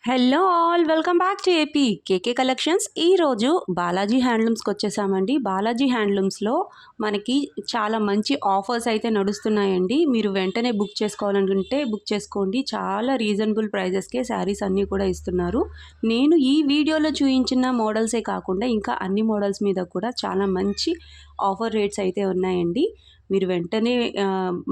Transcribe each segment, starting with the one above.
Hello all welcome back to AP KK collections. ఈరోజు బాలాజీ హ్యాండ్లూమ్స్కి వచ్చేసామండి. బాలాజీ హ్యాండ్లూమ్స్లో మనకి చాలా మంచి ఆఫర్స్ అయితే నడుస్తున్నాయండి. మీరు వెంటనే బుక్ చేసుకోవాలనుకుంటే బుక్ చేసుకోండి. చాలా రీజనబుల్ ప్రైజెస్కే శారీస్ అన్నీ కూడా ఇస్తున్నారు. నేను ఈ వీడియోలో చూపించిన మోడల్సే కాకుండా ఇంకా అన్ని మోడల్స్ మీద కూడా చాలా మంచి ఆఫర్ రేట్స్ అయితే ఉన్నాయండి. మీరు వెంటనే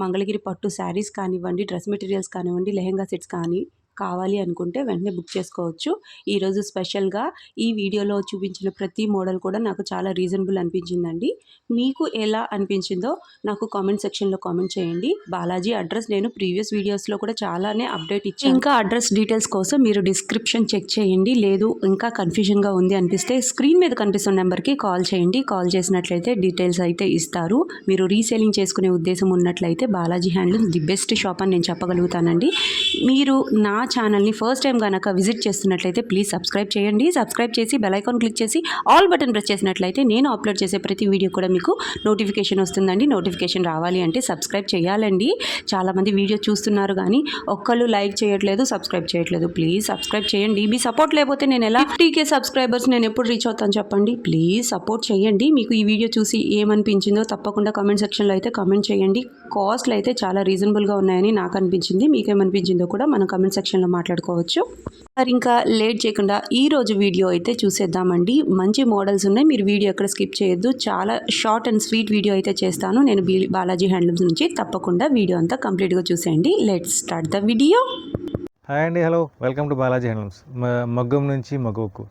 మంగళగిరి పట్టు శారీస్ కానివ్వండి, డ్రెస్ మెటీరియల్స్ కానివ్వండి, లెహెంగా సెట్స్ కానీ కావాలి అనుకుంటే వెంటనే బుక్ చేసుకోవచ్చు. ఈరోజు స్పెషల్గా ఈ వీడియోలో చూపించిన ప్రతి మోడల్ కూడా నాకు చాలా రీజనబుల్ అనిపించిందండి. మీకు ఎలా అనిపించిందో నాకు కామెంట్ సెక్షన్లో కామెంట్ చేయండి. బాలాజీ అడ్రస్ నేను ప్రీవియస్ వీడియోస్లో కూడా చాలానే అప్డేట్ ఇచ్చాను. ఇంకా అడ్రస్ డీటెయిల్స్ కోసం మీరు డిస్క్రిప్షన్ చెక్ చేయండి. లేదు ఇంకా కన్ఫ్యూజన్గా ఉంది అనిపిస్తే స్క్రీన్ మీద కనిపిస్తున్న నెంబర్కి కాల్ చేయండి. కాల్ చేసినట్లయితే డీటెయిల్స్ అయితే ఇస్తారు. మీరు రీసేలింగ్ చేసుకునే ఉద్దేశం ఉన్నట్లయితే Balaji handlooms the best shop అని నేను చెప్పగలుగుతానండి. మీరు నా ఛానల్ని ఫస్ట్ టైం కనుక విజిట్ చేస్తున్నట్లయితే ప్లీజ్ సబ్స్క్రైబ్ చేయండి. సబ్స్క్రైబ్ చేసి బెల్ ఐకాన్ క్లిక్ చేసి ఆల్ బటన్ ప్రెస్ చేసినట్లయితే నేను అప్లోడ్ చేసే ప్రతి వీడియో కూడా మీకు నోటిఫికేషన్ వస్తుందండి. నోటిఫికేషన్ రావాలి అంటే సబ్స్క్రైబ్ చేయాలండి. చాలామంది వీడియో చూస్తున్నారు కానీ ఒక్కళ్ళు లైక్ చేయట్లేదు, సబ్స్క్రైబ్ చేయట్లేదు. ప్లీజ్ సబ్స్క్రైబ్ చేయండి. మీ సపోర్ట్ లేకపోతే నేను ఎలా 50K సబ్స్క్రైబర్స్ నేను ఎప్పుడు రీచ్ అవుతాను చెప్పండి. ప్లీజ్ సపోర్ట్ చేయండి. మీకు ఈ వీడియో చూసి ఏమనిపించిందో తప్పకుండా కామెంట్ సెక్షన్లో అయితే కామెంట్ చేయండి. కాస్ట్లు అయితే చాలా రీజనబుల్గా ఉన్నాయని నాకు అనిపించింది. మీకేమనిపించిందో కూడా మనం కామెంట్ సెక్షన్లో మాట్లాడుకోవచ్చు. మరి ఇంకా లేట్ చేయకుండా ఈరోజు వీడియో అయితే చూసేద్దామండి. మంచి మోడల్స్ ఉన్నాయి. మీరు వీడియో ఎక్కడ స్కిప్ చేయొద్దు. చాలా షార్ట్ అండ్ స్వీట్ వీడియో అయితే చేస్తాను నేను బాలాజీ హ్యాండ్లూమ్స్ నుంచి. తప్పకుండా వీడియో అంతా కంప్లీట్గా చూసేయండి. Let's start the video. Hi అండి, hello, welcome to Balaji handlooms. మగ్గం నుంచి మగవకు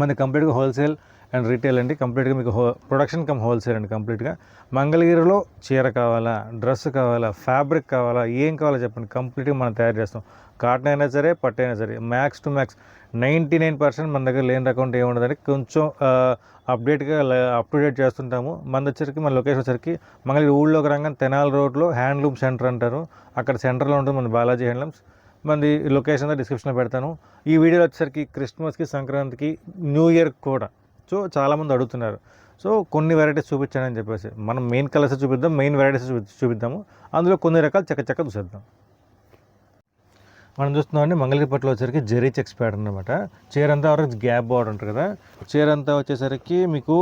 మనది కంప్లీట్గా హోల్సేల్ అండ్ రీటైల్ అండి. కంప్లీట్గా మీకు ప్రొడక్షన్ కమ్ హోల్సేల్ అండి. కంప్లీట్గా మంగళగిరిలో చీర కావాలా, డ్రెస్ కావాలా, ఫ్యాబ్రిక్ కావాలా, ఏం కావాలో చెప్పండి, కంప్లీట్గా మనం తయారు చేస్తాం. కాటన్ అయినా సరే, పట్టు అయినా సరే, మ్యాక్స్ టు మ్యాక్స్ 99% మన దగ్గర లేని రకం ఏముండదండి. కొంచెం అప్డేట్గా అప్ టు డేట్ చేస్తుంటాము. మన వచ్చరికి మన లొకేషన్ వచ్చరికి మంగళగిరి ఊళ్ళోకి రంగం తెనాలి రోడ్లో హ్యాండ్లూమ్ సెంటర్ అంటారు. అక్కడ సెంటర్లో ఉంటుంది మన బాలాజీ హ్యాండ్లూమ్స్. మనది లొకేషన్ డిస్క్రిప్షన్లో పెడతాను. ఈ వీడియోలో వచ్చేసరికి క్రిస్మస్కి, సంక్రాంతికి, న్యూ ఇయర్కి కూడా సో చాలామంది అడుగుతున్నారు. సో కొన్ని వెరైటీస్ చూపించానని చెప్పేసి మనం మెయిన్ కలర్స్ చూపిద్దాం, మెయిన్ వెరైటీస్ చూపిద్దాము. అందులో కొన్ని రకాలు చక్క చూసేద్దాం. మనం చూస్తున్నామండి మంగళగిరి పట్టులో వచ్చేసరికి జెరీ చెక్స్ ప్యాటర్న్ అనమాట. చీర అంతా వరకు గ్యాప్ బార్డర్ ఉంటుంది కదా. చీర అంతా వచ్చేసరికి మీకు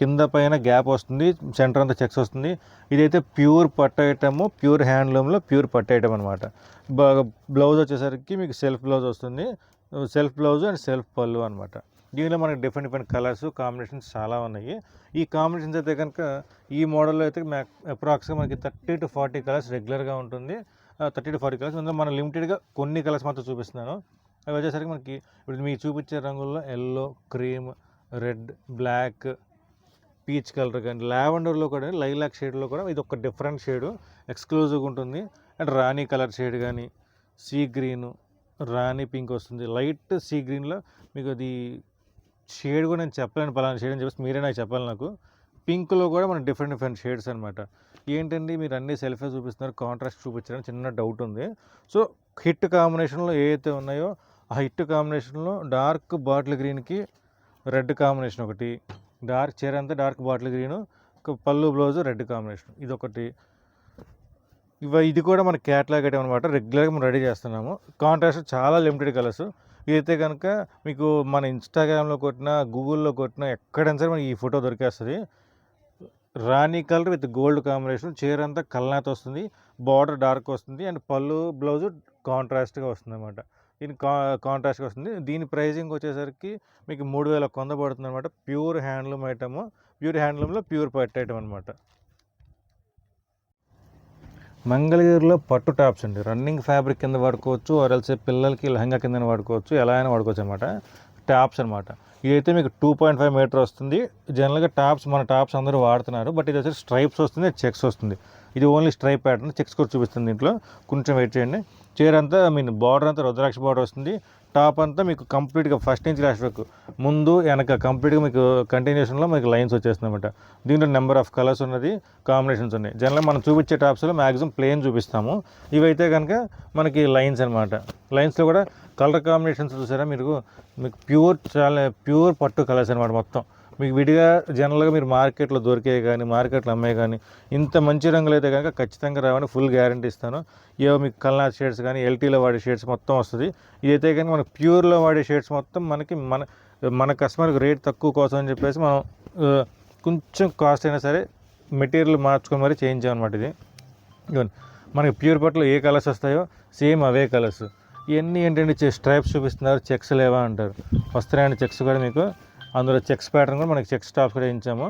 కింద పైన గ్యాప్ వస్తుంది, సెంటర్ అంతా చెక్స్ వస్తుంది. ఇదైతే ప్యూర్ పట్టు ఐటమ్, ప్యూర్ హ్యాండ్లూమ్లో ప్యూర్ పట్టు ఐటమ్ అనమాట. బ్లౌజ్ వచ్చేసరికి మీకు సెల్ఫ్ బ్లౌజ్ వస్తుంది. సెల్ఫ్ బ్లౌజ్ అండ్ సెల్ఫ్ పళ్ళు అనమాట. దీనిలో మనకి డిఫరెంట్ కలర్స్ కాంబినేషన్స్ చాలా ఉన్నాయి. ఈ కాంబినేషన్స్ అయితే కనుక ఈ మోడల్లో అయితే అప్రాక్స్గా మనకి 30 to 40 కలర్స్ రెగ్యులర్గా ఉంటుంది. 30 to 40 కలర్స్. అందులో మనం లిమిటెడ్గా కొన్ని కలర్స్ మాత్రం చూపిస్తున్నాను. అవి వచ్చేసరికి మనకి ఇప్పుడు మీకు చూపించే రంగుల్లో yellow, cream, red, black, peach colour కానీ, లావెండర్లో కూడా, లైలాక్ షేడ్లో కూడా ఇది ఒక డిఫరెంట్ షేడు ఎక్స్క్లూజివ్గా ఉంటుంది. అండ్ రాణి కలర్ షేడ్ కానీ, సీ గ్రీను, రాణి పింక్ వస్తుంది. లైట్ సీ గ్రీన్లో మీకు అది షేడ్ కూడా నేను చెప్పలేను పలానా షేడ్ అని చెప్పేసి మీరే నాకు చెప్పాలి. నాకు పింక్లో కూడా మనకి డిఫరెంట్ షేడ్స్ అనమాట. ఏంటండి మీరు అన్ని సెల్ఫే చూపిస్తున్నారు, కాంట్రాస్ట్ చూపించారని చిన్న డౌట్ ఉంది. సో హిట్ కాంబినేషన్లో ఏవైతే ఉన్నాయో ఆ హిట్ కాంబినేషన్లో డార్క్ బాటిల్ గ్రీన్కి రెడ్ కాంబినేషన్ ఒకటి, డార్క్ చీర అంతా డార్క్ బాటిల్ గ్రీను, పళ్ళు బ్లౌజు రెడ్ కాంబినేషన్ ఇదొకటి. ఇది కూడా మన క్యాట్లాగ్ ఐటమ్ అనమాట. రెగ్యులర్గా మనం రెడీ చేస్తున్నాము. కాంట్రాస్ట్ చాలా లిమిటెడ్ కలర్స్. ఇదైతే కనుక మీకు మన ఇన్స్టాగ్రామ్లో కొట్టినా, గూగుల్లో కొట్టినా ఎక్కడైనా సరే మనకి ఈ ఫోటో దొరికేస్తుంది. రాణి కలర్ విత్ గోల్డ్ కాంబినేషన్. చీర అంతా కల్నాథ్ వస్తుంది, బార్డర్ డార్క్ వస్తుంది అండ్ పళ్ళు బ్లౌజు కాంట్రాస్ట్గా వస్తుంది అనమాట. దీని కాంట్రాస్ట్గా వస్తుంది. దీని ప్రైజింగ్ వచ్చేసరికి మీకు 3100 పడుతుంది అనమాట. ప్యూర్ హ్యాండ్లూమ్ ఐటమ్, ప్యూర్ హ్యాండ్లూమ్లో ప్యూర్ పట్టు ఐటమ్ అనమాట. మంగళగిరిలో పట్టు టాప్స్ అండి. రన్నింగ్ ఫ్యాబ్రిక్ కింద వాడుకోవచ్చు, ఆర్ఎల్సే పిల్లలకి లెహంగా కింద వాడుకోవచ్చు, ఎలా అయినా వాడుకోవచ్చు అనమాట. టాప్స్ అనమాట. ఇదైతే మీకు 2.5 మీటర్ వస్తుంది. జనరల్గా మన టాప్స్ అందరూ వాడుతున్నారు. బట్ ఇది వచ్చేసి స్ట్రైప్స్ వస్తుంది, చెక్స్ వస్తుంది. ఇది ఓన్లీ స్ట్రైప్ ప్యాటర్న్, చెక్స్ కూడా చూపిస్తుంది. దీంట్లో కొంచెం వెయిట్ చేయండి. చీర అంతా బార్డర్ అంతా రుద్రాక్ష బార్డర్ వస్తుంది. టాప్ అంతా మీకు కంప్లీట్గా ఫస్ట్ నుంచి లాస్ట్ వరకు ముందు వెనక కంప్లీట్గా మీకు కంటిన్యూషన్లో మీకు లైన్స్ వచ్చేస్తుంది అనమాట. దీంట్లో నెంబర్ ఆఫ్ కలర్స్ ఉన్నది, కాంబినేషన్స్ ఉన్నాయి. జనరల్గా మనం చూపించే టాప్స్లో మ్యాక్సిమం ప్లెయిన్ చూపిస్తాము. ఇవైతే కనుక మనకి లైన్స్ అనమాట. లైన్స్లో కూడా కలర్ కాంబినేషన్స్ చూసారా మీకు ప్యూర్, చాలా ప్యూర్ పట్టు కలర్స్ అనమాట. మొత్తం మీకు విడిగా జనరల్గా మీరు మార్కెట్లో దొరికే కానీ మార్కెట్లో అమ్మే కానీ ఇంత మంచి రంగులు అయితే కనుక ఖచ్చితంగా రావని ఫుల్ గ్యారంటీ ఇస్తాను. ఏవో మీకు కల్నాథ్ షేడ్స్ కానీ ఎల్టీలో వాడే షేడ్స్ మొత్తం వస్తుంది. ఇదైతే కానీ మనకు ప్యూర్లో వాడే షేడ్స్ మొత్తం మనకి మన కస్టమర్కి రేట్ తక్కువ కోసం అని చెప్పేసి మనం కొంచెం కాస్ట్ అయినా సరే మెటీరియల్ మార్చుకొని మరీ చేయించామన్నమాట. ఇది ఇవన్నీ మనకి ప్యూర్ పట్టులో ఏ కలర్స్ వస్తాయో సేమ్ అవే కలర్స్. ఇవన్నీ ఏంటంటే స్ట్రైప్స్ చూపిస్తున్నారు, చెక్స్ లేవా అంటారు. వస్తున్నాయండి చెక్స్ కూడా మీకు. అందులో చెక్స్ ప్యాటర్న్ కూడా మనకి చెక్స్ టాప్స్ కూడా వేయించాము.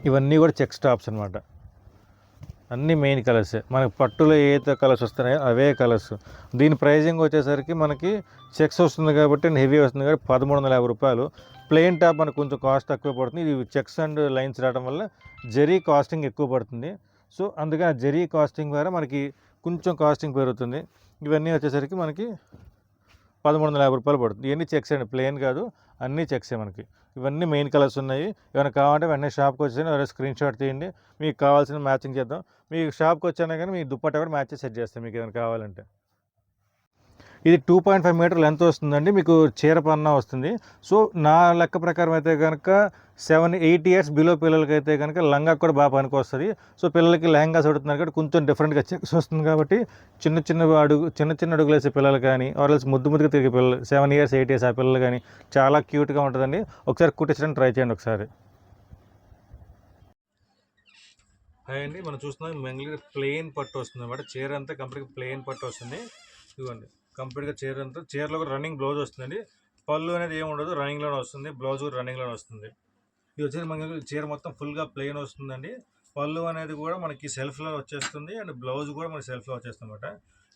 ఇవన్నీ కూడా చెక్స్ టాప్స్ అనమాట. అన్నీ మెయిన్ కలర్సే. మనకి పట్టులో ఏదైతే కలర్స్ వస్తున్నాయో అవే కలర్స్. దీని ప్రైజింగ్ వచ్చేసరికి మనకి చెక్స్ వస్తుంది కాబట్టి హెవీ వస్తుంది కాబట్టి 1350 రూపాయలు. ప్లెయిన్ టాప్ మనకు కొంచెం కాస్ట్ తక్కువ పడుతుంది. ఇది చెక్స్ అండ్ లైన్స్ రావడం వల్ల జరీ కాస్టింగ్ ఎక్కువ పడుతుంది. సో అందుకని జరీ కాస్టింగ్ ద్వారా మనకి కొంచెం కాస్టింగ్ పెరుగుతుంది. ఇవన్నీ వచ్చేసరికి మనకి 1350 రూపాయలు పడుతుంది. ఇవన్నీ చెక్స్ అండి, ప్లెయిన్ కాదు, అన్నీ చెక్సే మనకి. ఇవన్నీ మెయిన్ కలర్స్ ఉన్నాయి. ఏమైనా కావాలంటే వెంటనే షాప్కి వచ్చేసి ఎవరైనా స్క్రీన్ షాట్ తీయండి, మీకు కావాల్సిన మ్యాచింగ్ చేద్దాం. మీకు షాప్కి వచ్చానే కానీ మీ దుప్పట్టా కూడా మ్యాచ్ సెట్ చేస్తాం మీకు ఏమైనా కావాలంటే. ఇది 2.5 మీటర్ లెంత్ వస్తుందండి. మీకు చీర పన్నా వస్తుంది. సో నా లెక్క ప్రకారం అయితే కనుక 7-8 ఇయర్స్ బిలో పిల్లలకి అయితే కనుక లంగా కూడా బాగా పనికి వస్తుంది. సో పిల్లలకి లెహంగాస్ అడుగుతున్నారు కాబట్టి కొంచెం డిఫరెంట్గా చెక్స్ వస్తుంది కాబట్టి చిన్న చిన్న అడుగులు వేసే పిల్లలు కానీ ఆర్ఎల్స్ ముద్దుగా తిరిగే పిల్లలు 7 ఇయర్స్ 8 ఇయర్స్ ఆ పిల్లలు కానీ చాలా క్యూట్గా ఉంటుందండి. ఒకసారి కుట్టించడానికి ట్రై చేయండి ఒకసారి. హాయ్ అండి, మనం చూస్తున్నాం మంగళగిరి ప్లెయిన్ పట్టు వస్తుంది అనమాట. చీర అంతా కంప్లీట్గా ప్లెయిన్ పట్టు వస్తుంది. ఇదిగోండి కంప్లీట్గా చీర అంతా. చీరలో కూడా రన్నింగ్ బ్లౌజ్ వస్తుందండి. పళ్ళు అనేది ఏమి ఉండదు, రన్నింగ్లోనే వస్తుంది. బ్లౌజ్ కూడా రన్నింగ్లోనే వస్తుంది. ఇది వచ్చేసి మనకి చీర మొత్తం ఫుల్గా ప్లెయిన్ వస్తుందండి. పళ్ళు అనేది కూడా మనకి సెల్ఫ్లో వచ్చేస్తుంది అండ్ బ్లౌజ్ కూడా మనకి సెల్ఫ్లో వచ్చేస్తుంది అనమాట.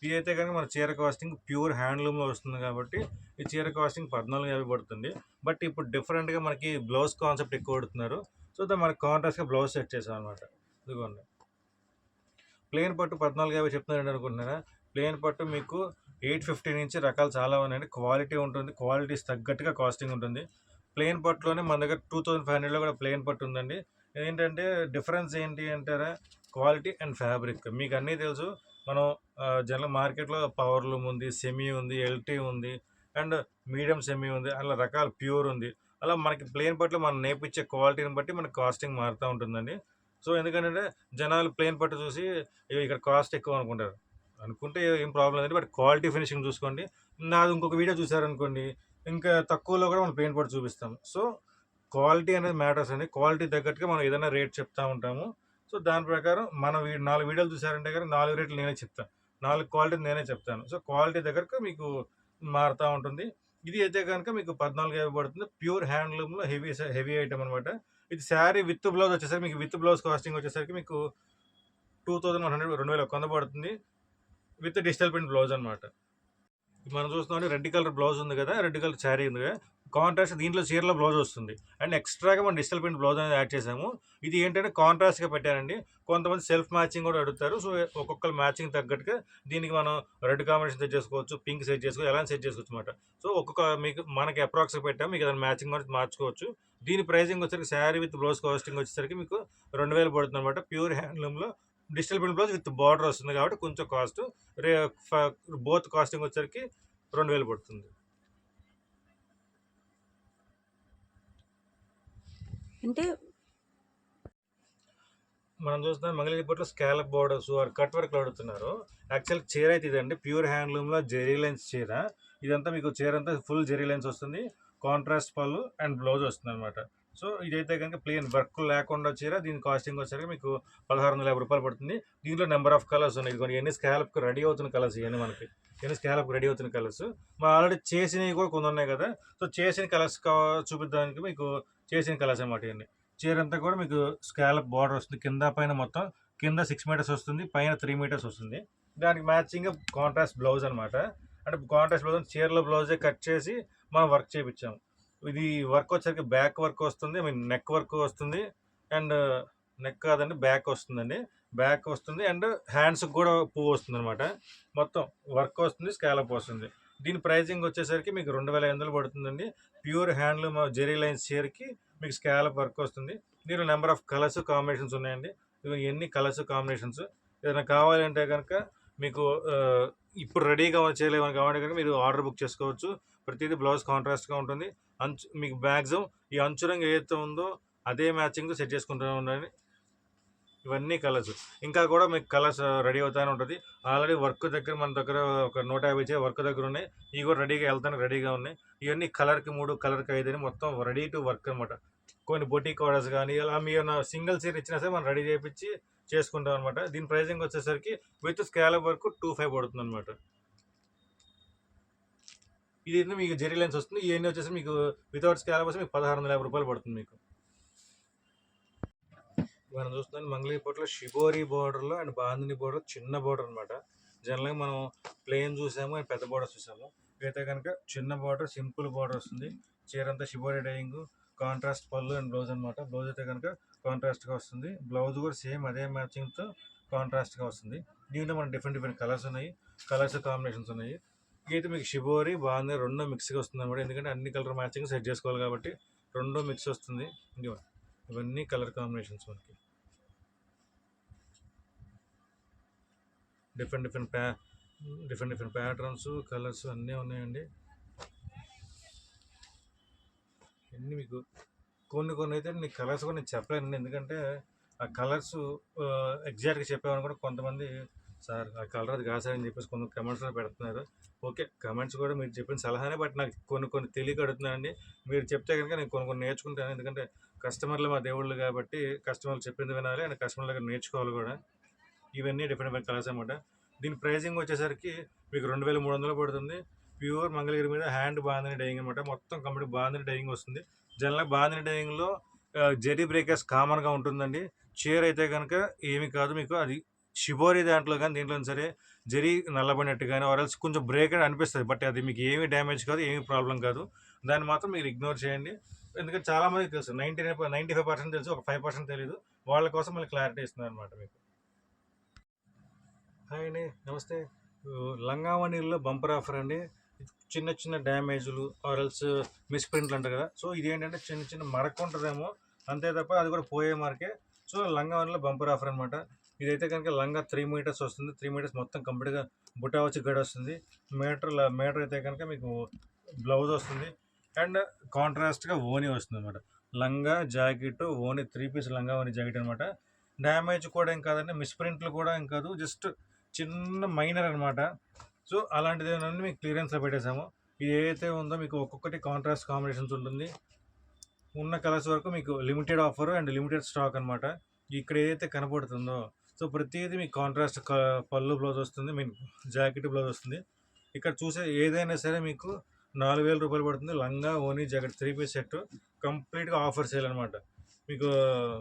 ఇది అయితే కనుక మన చీర కాస్టింగ్ ప్యూర్ హ్యాండ్లూమ్లో వస్తుంది కాబట్టి ఈ చీర కాస్టింగ్ 1450 పడుతుంది. బట్ ఇప్పుడు డిఫరెంట్గా మనకి బ్లౌజ్ కాన్సెప్ట్ ఎక్కువ పడుతున్నారు. సో మనకి కాంట్రాస్ట్గా బ్లౌజ్ సెట్ చేసాం అనమాట. ఇదిగోండి ప్లెయిన్ పట్టు 1450 చెప్తున్నారండి అనుకుంటున్నారా? ప్లెయిన్ పట్టు మీకు 850 నుంచి రకాలు చాలా ఉన్నాయండి. క్వాలిటీ ఉంటుంది, క్వాలిటీస్ తగ్గట్టుగా కాస్టింగ్ ఉంటుంది. ప్లెయిన్ పట్టులోనే మన దగ్గర 2500లో కూడా ప్లెయిన్ పట్టు ఉందండి. ఏంటంటే డిఫరెన్స్ ఏంటి అంటారా? Quality and fabric. మీకు అన్నీ తెలుసు. మనం జనరల్ మార్కెట్లో పవర్ లూమ్ ఉంది, సెమీ ఉంది, ఎల్టీ ఉంది అండ్ మీడియం సెమీ ఉంది, అలా రకాల ప్యూర్ ఉంది. అలా మనకి ప్లెయిన్ పట్టులో మనం నేర్పించే క్వాలిటీని బట్టి మనకి కాస్టింగ్ మారుతూ ఉంటుందండి. సో ఎందుకంటే జనాలు ప్లెయిన్ పట్టు చూసి ఇక్కడ కాస్ట్ ఎక్కువ అనుకుంటే ఏం ప్రాబ్లం లేదు. బట్ క్వాలిటీ ఫినిషింగ్ చూసుకోండి. నాది ఇంకొక వీడియో చూసారనుకోండి, ఇంకా తక్కువలో కూడా మనం ప్లెయిన్ పట్టు చూపిస్తాం. సో క్వాలిటీ అనేది మ్యాటర్స్ అండి. క్వాలిటీ తగ్గట్టుగా మనం ఏదైనా రేట్ చెప్తూ ఉంటాము. సో దాని ప్రకారం మనం 4 వీడియోలు చూసారంటే కానీ 4 రేట్లు నేనే చెప్తాను, 4 క్వాలిటీ నేనే చెప్తాను. సో క్వాలిటీ దగ్గరకు మీకు మారుతూ ఉంటుంది. ఇది అయితే కనుక మీకు 1450 పడుతుంది. ప్యూర్ హ్యాండ్లూమ్లో హెవీ ఐటమ్ అనమాట. ఇది శారీ విత్ బ్లౌజ్ వచ్చేసరికి మీకు విత్ బ్లౌజ్ కాస్టింగ్ వచ్చేసరికి మీకు 2100 2100 పడుతుంది విత్ డిజిటల్ ప్రింట్ బ్లౌజ్ అనమాట. మనం చూస్తున్నాం రెడ్ కలర్ బ్లౌజ్ ఉంది కదా, రెడ్ కలర్ శారీ ఉంది కదా, కాంట్రాస్ట్ దీంట్లో చీరలో బ్లౌజ్ వస్తుంది అండ్ ఎక్స్ట్రాగా మనం డిజిటల్ ప్రింట్ బ్లౌజ్ అనేది యాడ్ చేసాము. ఇది ఏంటంటే కాంట్రాస్ట్గా పెట్టానండి. కొంతమంది సెల్ఫ్ మ్యాచింగ్ కూడా అడుగుతారు. సో ఒక్కొక్కరు మ్యాచింగ్ తగ్గట్టుగా దీనికి మనం రెడ్ కాంబినేషన్ సెట్ చేసుకోవచ్చు, పింక్ సెట్ చేసుకోవచ్చు, ఎలా సెట్ చేసుకోవచ్చు అనమాట. సో మనకి అప్రాక్స్గా పెట్టాము, మీకు ఏదైనా మ్యాచింగ్ కూడా మార్చుకోవచ్చు. దీని ప్రైజింగ్ వచ్చేసరికి శారీ విత్ బ్లౌజ్ కాస్టింగ్ వచ్చేసరికి మీకు 2000 పడుతుంది అనమాట. ప్యూర్ హ్యాండ్లూమ్లో digital print blouse with border వస్తుంది కాబట్టి కొంచెం కాస్ట్. బోత్ కాస్టింగ్ వచ్చేసరికి 2000 పడుతుంది. అంటే మనం చూస్తున్నాం మంగళగిరి పట్టులో స్కాలప్ బోర్డర్స్ ఆర్ కట్ వర్క్లు అడుగుతున్నారు. యాక్చువల్ చీర అయితే ఇదండి, ప్యూర్ హ్యాండ్లూమ్లో జెరీ లైన్స్ చీర. ఇదంతా మీకు చీర అంతా ఫుల్ జెరీ లైన్స్ వస్తుంది, కాంట్రాస్ట్ పళ్ళు అండ్ బ్లౌజ్ వస్తుంది అనమాట. సో ఇదైతే కనుక ప్లెయిన్ వర్క్ లేకుండా చీర. దీని కాస్టింగ్ వచ్చేసరికి మీకు 1650 రూపాయలు పడుతుంది. దీంట్లో నెంబర్ ఆఫ్ కలర్స్ ఉన్నాయి. ఇదిగోండి ఇవన్నీ స్కాలప్కి రెడీ అవుతున్న కలర్స్. ఇవన్నీ స్కాలప్కి రెడీ అవుతున్న కలర్స్. మనం ఆల్రెడీ చేసినవి కూడా కొన్ని ఉన్నాయి కదా. సో చేసిన కలర్స్ చూపించడానికి మీకు చేసిన కలర్స్ అనమాట. ఇవన్నీ చీర అంతా కూడా మీకు స్కాలప్ బార్డర్ వస్తుంది. కింద పైన మొత్తం కింద 6 మీటర్స్ వస్తుంది, పైన 3 మీటర్స్ వస్తుంది. దానికి మ్యాచింగ్ కాంట్రాస్ట్ బ్లౌజ్ అనమాట. అంటే కాంట్రాస్ట్ బ్లౌజ్ చీరలో బ్లౌజే కట్ చేసి మనం వర్క్ చేయించాము. ఇది వర్క్ వచ్చేసరికి బ్యాక్ వర్క్ వస్తుంది, నెక్ వర్క్ వస్తుంది అండ్ నెక్ కాదండి బ్యాక్ వస్తుందండి. బ్యాక్ వస్తుంది అండ్ హ్యాండ్స్కి కూడా పువ్వు వస్తుంది అనమాట. మొత్తం వర్క్ వస్తుంది, స్కాలప్ వస్తుంది. దీని ప్రైజింగ్ వచ్చేసరికి మీకు 2500 పడుతుందండి. ప్యూర్ హ్యాండ్లూమ్ జెరీ లైన్స్ చీరకి మీకు స్కాలప్ వర్క్ వస్తుంది. దీనిలో నెంబర్ ఆఫ్ కలర్స్ కాంబినేషన్స్ ఉన్నాయండి. ఎన్ని కలర్స్ కాంబినేషన్స్ ఏదైనా కావాలంటే కనుక మీకు ఇప్పుడు రెడీగా చేయలేమని కాబట్టి కనుక మీరు ఆర్డర్ బుక్ చేసుకోవచ్చు. ప్రతిదీ బ్లౌజ్ కాంట్రాస్ట్‌గా ఉంటుంది. మీకు మ్యాక్సిమం ఈ అంచు రంగు ఏదైతే ఉందో అదే మ్యాచింగ్‌తో సెట్ చేసుకుంటూ ఉండండి. ఇవన్నీ కలర్స్. ఇంకా కూడా మీకు కలర్స్ రెడీ అవుతానే ఉంటది. ఆల్రెడీ వర్క్ దగ్గర మన దగ్గర ఒక 150 చే వర్క్ దగ్గర ఉన్నాయి. ఇవి కూడా రెడీగా ఎళ్తానికి రెడీగా ఉన్నాయి. ఇవన్నీ కలర్‌కి 3, కలర్‌కి 5 అని మొత్తం రెడీ టు వర్క్ అనమాట. కొన్ని బొటిక్ ఆర్డర్స్ గానీ, ఇలా మీరేమన్నా సింగిల్ చీర ఇచ్చినా సరే మనం రెడీ చేపిచ్చి చేసుకుంటాం అనమాట. దీని ప్రైజింగ్ వచ్చేసరికి విత్ స్కాలప్ వర్క్ 2500 పడుతుందనమాట. ఇదేంటి మీకు జెరీ లైన్స్ వస్తుంది. ఇయన్నీ వచ్చేసి మీకు వితౌట్ స్కాలప్ వస్తే మీకు రూ. 1650 పడుతుంది మీకు. మనం చూస్తున్నాం మంగళగిరిపట్టులో షిబోరి బోర్డర్‌లో అండ్ బాందిని బోర్డర్ చిన్న బోర్డర్ అనమాట. జనరల్‌గా మనం ప్లెయిన్ చూసాము అండ్ పెద్ద బోర్డర్స్ చూసాము. ఇదైతే కనుక చిన్న బోర్డర్ సింపుల్ బోర్డర్ వస్తుంది. చీర అంతా షిబోరి డైయింగ్ కాంట్రాస్ట్ పళ్ళు అండ్ బ్లౌజ్ అనమాట. బ్లౌజ్ అయితే కనుక కాంట్రాస్ట్‌గా వస్తుంది. బ్లౌజ్ కూడా సేమ్ అదే మ్యాచింగ్‌తో కాంట్రాస్ట్‌గా వస్తుంది. దీంట్లో మనకి డిఫరెంట్ కలర్స్ ఉన్నాయి. కలర్స్ కాంబినేషన్స్ ఉన్నాయి. ఇదైతే మీకు షిబోరి బాందిని 2 మిక్స్‌గా వస్తుంది అనమాట. ఎందుకంటే అన్ని కలర్ మ్యాచింగ్ సెట్ చేసుకోవాలి కాబట్టి 2 మిక్స్ వస్తుంది. ఇవన్నీ కలర్ కాంబినేషన్స్ మనకి. డిఫరెంట్ ప్యాటర్న్స్ కలర్స్ అన్నీ ఉన్నాయండి. అన్నీ మీకు కొన్ని అయితే నీకు కలర్స్ కూడా నేను చెప్పలేనండి. ఎందుకంటే ఆ కలర్స్ ఎగ్జాక్ట్గా చెప్పామని కూడా కొంతమంది సార్ ఆ కలర్ అది కాదు సార్ అని చెప్పేసి కొన్ని కమెంట్స్లో పెడుతున్నారు. ఓకే, కమెంట్స్ కూడా మీరు చెప్పిన సలహానే, బట్ నాకు కొన్ని తెలియక అడుగుతున్నానండి. మీరు చెప్తే కనుక నేను కొన్ని నేర్చుకుంటాను. ఎందుకంటే కస్టమర్లు మా దేవుళ్ళు కాబట్టి కస్టమర్లు చెప్పింది వినాలి అండ్ కస్టమర్ల దగ్గర నేర్చుకోవాలి కూడా. ఇవన్నీ డిఫరెంట్ కలర్స్ అనమాట. దీని ప్రైజింగ్ వచ్చేసరికి మీకు 2300 పడుతుంది. ప్యూర్ మంగళగిరి మీద హ్యాండ్ బాందిని డైయింగ్ అనమాట. మొత్తం కంప్లీట్ బాందిని డైయింగ్ వస్తుంది. జనరల్గా బాందిని డైయింగ్లో జెరీ బ్రేకర్స్ కామన్గా ఉంటుందండి. చీర అయితే కనుక ఏమి కాదు, మీకు అది షిబోరి దాంట్లో కానీ దీంట్లో సరే జెరీ నల్లబడినట్టు కానీ ఆర్ఎల్స్ కొంచెం బ్రేక్ అని అనిపిస్తుంది. బట్ అది మీకు ఏమీ డ్యామేజ్ కాదు, ఏమీ ప్రాబ్లం కాదు. దాన్ని మాత్రం మీరు ఇగ్నోర్ చేయండి. ఎందుకంటే చాలామందికి తెలుసు, 95% తెలుసు, ఒక 5% తెలీదు. వాళ్ళ కోసం మళ్ళీ క్లారిటీ ఇస్తున్నారు అనమాట మీకు. హాయ్ అండి, నమస్తే. లంగావణిలో బంపర్ ఆఫర్ అండి. చిన్న డ్యామేజ్లు ఆర్ఎల్స్ మిస్ప్రింట్లు అంటారు కదా. సో ఇది ఏంటంటే చిన్న మరక ఉంటుందేమో అంతే తప్ప అది కూడా పోయే మార్కే. సో లంగావణిలో బంపర్ ఆఫర్ అనమాట. ఇదైతే కనుక లంగా 3 మీటర్స్ వస్తుంది. 3 మీటర్స్ మొత్తం కంప్లీట్గా బుటా వచ్చి గడి వస్తుంది. మీటర్ అయితే కనుక మీకు బ్లౌజ్ వస్తుంది అండ్ కాంట్రాస్ట్గా ఓనీ వస్తుంది అనమాట. లంగా జాకెట్ ఓనీ 3 పీస్ లంగా ఓనీ జాకెట్ అనమాట. డ్యామేజ్ కూడా ఏం కాదండి, మిస్ప్రింట్లు కూడా ఏం కాదు, జస్ట్ చిన్న మైనర్ అనమాట. సో అలాంటిది ఏమన్నా మీకు క్లియరెన్స్లో పెట్టేసాము. ఇది ఏదైతే ఉందో మీకు ఒక్కొక్కటి కాంట్రాస్ట్ కాంబినేషన్స్ ఉంటుంది. ఉన్న కలర్స్ వరకు మీకు limited offer and limited stock అనమాట. ఇక్కడ ఏదైతే కనపడుతుందో సో ప్రతిదీ మీకు కాంట్రాస్ట్ పళ్ళు బ్లౌజ్ వస్తుంది, మీన్ జాకెట్ బ్లౌజ్ వస్తుంది. ఇక్కడ చూసే ఏదైనా సరే మీకు 4000 రూపాయలు పడుతుంది. లంగా ఓనీ జాకెట్ 3 పీస్ సెట్ కంప్లీట్గా ఆఫర్ సేల్ అనమాట. మీకు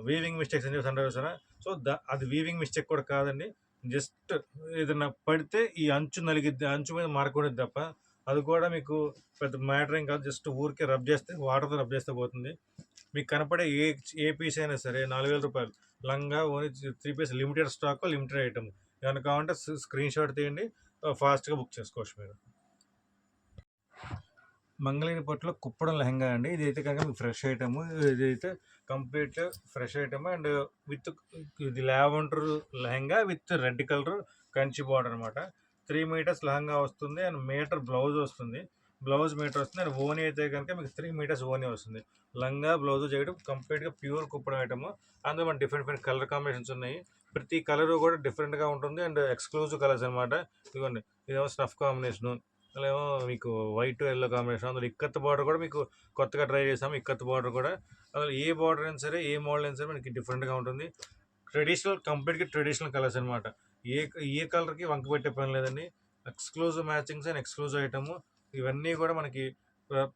వీవింగ్ మిస్టేక్స్ అని చెప్పి అంటారు సార్. సో అది వీవింగ్ మిస్టేక్ కూడా కాదండి. జస్ట్ ఏదన్నా పడితే ఈ అంచు నలిగిద్ది, అంచు మీద మారకూడదు తప్ప అది కూడా మీకు పెద్ద మ్యాటర్ ఏం కాదు. జస్ట్ ఊరికే రబ్ చేస్తే, వాటర్తో రబ్ చేస్తే పోతుంది. మీకు కనపడే ఏ పీస్ అయినా సరే 4000 రూపాయలు. లంగా only 3 piece limited stock, limited item. ఏమైనా కావాలంటే స్క్రీన్ షాట్ తీయండి, ఫాస్ట్గా బుక్ చేసుకోవచ్చు మీరు. మంగళగిరి పట్టులో కుప్పడం లెహంగా అండి. ఇదైతే కనుక మీకు ఫ్రెష్ ఐటమ్. ఇదైతే complete fresh item and with ఇది lavender lehenga with red colour Kanchi border అనమాట. 3 మీటర్స్ లెహంగా వస్తుంది అండ్ మీటర్ బ్లౌజ్ వస్తుంది. బ్లౌజ్ మీటర్ వస్తుంది అండ్ ఓనీ అయితే కనుక మీకు 3 మీటర్స్ ఓనీ వస్తుంది. లంగా బ్లౌజ్ చేయడం కంప్లీట్గా ప్యూర్ కుప్పడం ఐటమ్. అందులో మన డిఫరెంట్ కలర్ కాంబినేషన్స్ ఉన్నాయి. ప్రతి కలర్ కూడా డిఫరెంట్గా ఉంటుంది అండ్ ఎక్స్క్లూజివ్ కలర్స్ అనమాట. ఇదిగోండి, ఇదేమో స్టఫ్ కాంబినేషను, అలాగేమో మీకు వైట్ ఎల్లో కాంబినేషన్. అందులో ఇక్కత్ బార్డర్ కూడా మీకు కొత్తగా ట్రై చేసాము. ఇక్కత్ బార్డర్ కూడా అందులో ఏ బార్డర్ అయినా సరే, ఏ మోడల్ అయినా సరే మనకి డిఫరెంట్గా ఉంటుంది. కంప్లీట్గా ట్రెడిషనల్ కలర్స్ అనమాట. ఏ ఏ కలర్కి వంక పెట్టే పని లేదండి. Exclusive matchings and exclusive item. ఇవన్నీ కూడా మనకి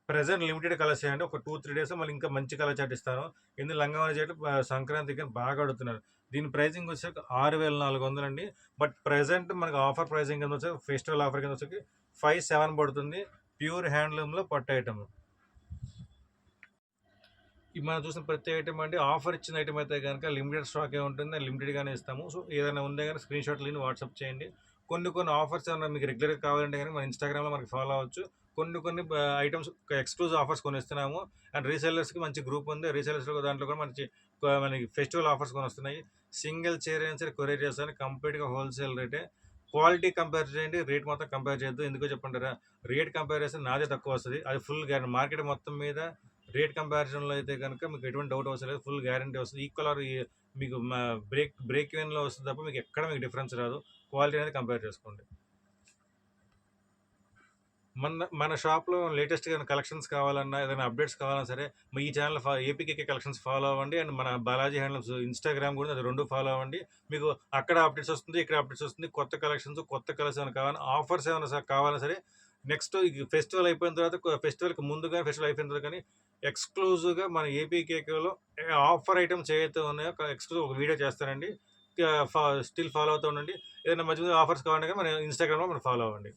ప్రెజెంట్ లిమిటెడ్ కలర్స్ చేయండి. ఒక 2-3 డేస్ మళ్ళీ ఇంకా మంచి కలర్ చాట్ ఇస్తాను. ఎందుకు లంగావని చేయడం సంక్రాంతికి బాగా అడుగుతున్నారు. దీని ప్రైజింగ్ వచ్చేసరికి 6400 అండి. బట్ ప్రెజెంట్ మనకి ఆఫర్ ప్రైజింగ్ కింద వచ్చి ఫెస్టివల్ ఆఫర్ కింద వచ్చి 57 పడుతుంది. ప్యూర్ హ్యాండ్లూమ్లో పట్టు ఐటమ్. మనం చూసిన ప్రతి ఐటమ్ అండి ఆఫర్ ఇచ్చిన ఐటమ్ అయితే కనుక లిమిటెడ్ స్టాకే ఉంటుంది, లిమిటెడ్గానే ఇస్తాము. సో ఏదైనా ఉందే కానీ స్క్రీన్ షాట్లని వాట్సాప్ చేయండి. కొన్ని ఆఫర్స్ ఏమైనా మీకు రెగ్యులర్గా కావాలంటే కానీ మన ఇన్స్టాగ్రామ్లో మనకి ఫాలో అవ్వచ్చు. కొన్ని ఐటమ్స్ ఎక్స్క్లూజివ్ ఆఫర్స్ కొని ఇస్తున్నాము అండ్ రీసెల్లర్స్కి మంచి గ్రూప్ ఉంది. రీసెల్లర్స్ దాంట్లో కూడా మనకి ఫెస్టివల్ ఆఫర్స్ కొని వస్తున్నాయి. సింగిల్ చైర్ అయినా సరే కొరియర్ చేస్తాను, కంప్లీట్గా హోల్సేల్ రేటే. క్వాలిటీ కంపేర్ చేయండి, రేట్ మొత్తం కంపేర్ చేయొద్దు. ఎందుకో చెప్పంటారా? రేట్ కంపారిజన్ నాదే తక్కువ వస్తది. అది ఫుల్ గ్యారంటీ. మార్కెట్ మొత్తం మీద రేట్ కంపారిజన్‌లో అయితే గనుక మీకు ఎటువంటి డౌట్ అవసరం లేదు. ఫుల్ గ్యారంటీ వస్తది. ఈక్వల్ ఆర్ మీకు బ్రేక్ ఈవెన్‌లో వస్తది తప్ప మీకు ఎక్కడ మీకు డిఫరెన్స్ రాదు. క్వాలిటీ అనేది కంపేర్ చేసుకోండి. మన షాప్‌లో లేటెస్ట్‌గా ఏమైనా కలెక్షన్స్ కావాలన్నా, ఏదైనా అప్డేట్స్ కావాలన్నా సరే, మీ ఈ ఛానల్ ఏపీకేకే కలెక్షన్స్ ఫాలో అవ్వండి. అండ్ మన బాలాజీ హ్యాండ్లూమ్స్ ఇన్‌స్టాగ్రామ్ కూడా అది 2 ఫాలో అవ్వండి. మీకు అక్కడ అప్డేట్స్ వస్తుంది, ఇక్కడ అప్డేట్స్ వస్తుంది. కొత్త కలెక్షన్స్, కొత్త కలర్స్ ఏమైనా కావాలన్నా, ఆఫర్స్ ఏమైనా కావాలన్నా సరే, నెక్స్ట్ ఈ ఫెస్టివల్ అయిపోయిన తర్వాత ఫెస్టివల్‌కి ముందు గాని, ఫెస్టివల్ అయిపోయిన తర్వాత కానీ ఎక్స్‌క్లూజివ్‌గా మన ఏపీకేకేలో ఆఫర్ ఐటెమ్స్ ఏవైతే ఉన్నాయో ఎక్స్‌క్లూజివ్ ఒక వీడియో చేస్తానండి. స్టిల్ ఫాలో అవుతూ ఉండండి. ఏదైనా మధ్య మధ్యలో ఆఫర్స్ కావాలంటే మన ఇన్‌స్టాగ్రామ్‌లో మనం ఫాలో అవ్వండి.